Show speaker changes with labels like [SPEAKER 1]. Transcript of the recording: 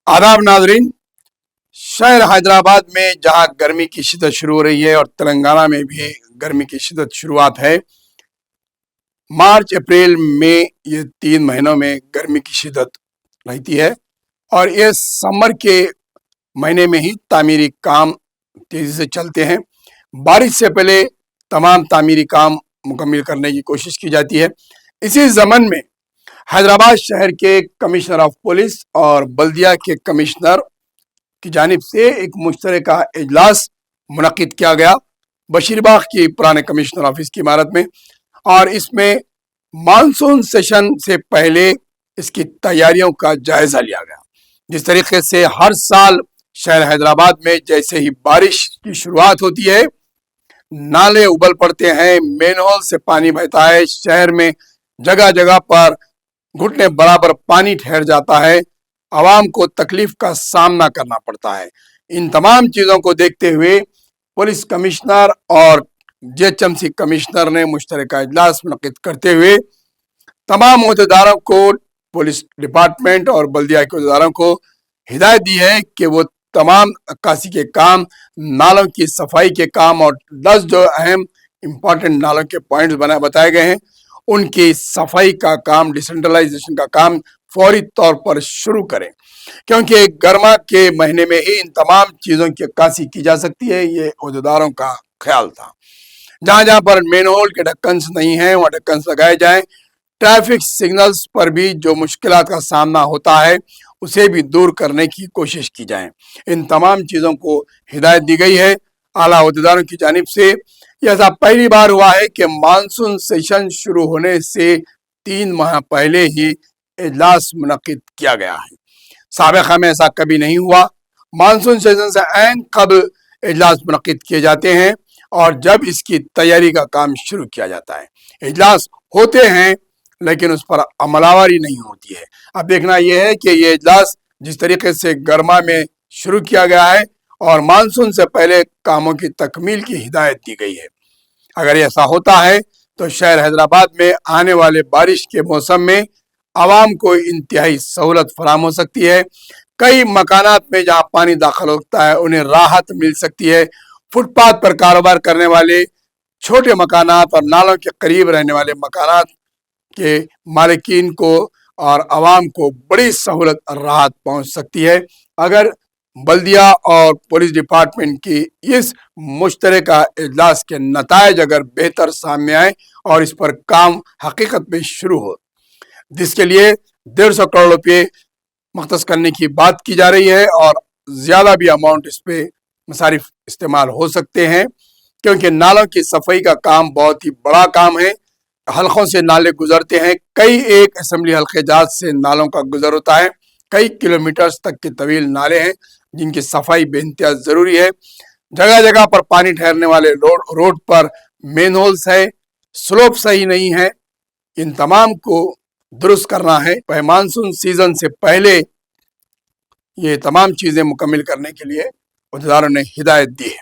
[SPEAKER 1] आदाब नाजरीन। शहर हैदराबाद में जहां गर्मी की शिद्दत शुरू हो रही है और तेलंगाना में भी गर्मी की शिद्दत शुरुआत है। मार्च अप्रैल मई ये 3 महीनों में गर्मी की शिद्दत रहती है और ये समर के महीने में ही तामीरी काम तेजी से चलते हैं। बारिश से पहले तमाम तामीरी काम मुकम्मल करने की कोशिश की जाती है। इसी ज़मन में हैदराबाद शहर के कमिश्नर ऑफ पुलिस और बल्दिया के कमिश्नर की जानिब से एक मुश्तरका इजलास मुनक्किद किया गया बशीरबाग की पुराने कमिश्नर ऑफिस की इमारत में, और इसमें मानसून सेशन से पहले इसकी तैयारियों का जायजा लिया गया। जिस तरीके से हर साल शहर हैदराबाद में जैसे ही बारिश की शुरुआत होती है, नाले उबल पड़ते हैं, मेनहोल से पानी बहता है, शहर में जगह जगह पर घुटने बराबर पानी ठहर जाता है, आवाम को तकलीफ का सामना करना पड़ता है। इन तमाम चीज़ों को देखते हुए पुलिस कमिश्नर और जीएचएमसी कमिश्नर ने मुश्तरका इजलास मुनक्किद करते हुए तमाम अहदेदारों को, पुलिस डिपार्टमेंट और बल्दिया के अहदेदारों को हिदायत दी है कि वो तमाम अक्कासी के काम, नालों की सफाई के काम और 10 जो अहम इम्पॉर्टेंट नालों के पॉइंट्स बताए गए हैं, उनकी सफाई का काम, डिसेंट्रलाइजेशन का काम फौरी तौर पर शुरू करें, क्योंकि गर्मा के महीने में ही इन तमाम चीज़ों की अक्कासी की जा सकती है। ये अहदेदारों का ख्याल था। जहाँ जहाँ पर मेन होल के ढक्कन नहीं हैं वहाँ ढक्कन लगाए जाएं। ट्रैफिक सिग्नल्स पर भी जो मुश्किलात का सामना होता है उसे भी दूर करने की कोशिश की जाए। इन तमाम चीज़ों को हिदायत दी गई है आला अहदेदारों की जानिब से। यह ऐसा पहली बार हुआ है कि मानसून सेशन शुरू होने से 3 माह पहले ही इजलास मुनक्किद किया गया है। साबिक़ा में ऐसा कभी नहीं हुआ। मानसून सेशन से ऐन कबल इजलास मुनक्किद किए जाते हैं और जब इसकी तैयारी का काम शुरू किया जाता है। इजलास होते हैं लेकिन उस पर अमलावरी नहीं होती है। अब देखना यह है कि ये इजलास जिस तरीके से गर्मा में शुरू किया गया है और मानसून से पहले कामों की तकमील की हिदायत दी गई है, अगर ऐसा होता है तो शहर हैदराबाद में आने वाले बारिश के मौसम में आवाम को इंतहाई सहूलत फराम हो सकती है। कई मकानात में जहाँ पानी दाखिल होता है उन्हें राहत मिल सकती है। फुटपाथ पर कारोबार करने वाले, छोटे मकानात और नालों के करीब रहने वाले मकानात के मालिकीन को और आवाम को बड़ी सहूलत और राहत पहुँच सकती है अगर बल्दिया और पुलिस डिपार्टमेंट की इस मुश्तरका इजलास के नतायज अगर बेहतर सामने आए और इस पर काम हकीकत में शुरू हो, जिसके लिए 150 करोड़ रुपये मख्तस करने की बात की जा रही है और ज़्यादा भी अमाउंट इस पर मसारिफ इस्तेमाल हो सकते हैं, क्योंकि नालों की सफाई का काम बहुत ही बड़ा काम है। हलकों से नाले गुजरते हैं, कई एक असेंबली हल्के जात से नालों का गुजर होता है, कई किलोमीटर्स तक के तवील नाले हैं जिनकी सफाई बेइंतहा ज़रूरी है। जगह जगह पर पानी ठहरने वाले रोड पर मेन होल्स है, स्लोप सही नहीं है। इन तमाम को दुरुस्त करना है। मानसून सीजन से पहले ये तमाम चीज़ें मुकम्मल करने के लिए अहदेदारों ने हिदायत दी है।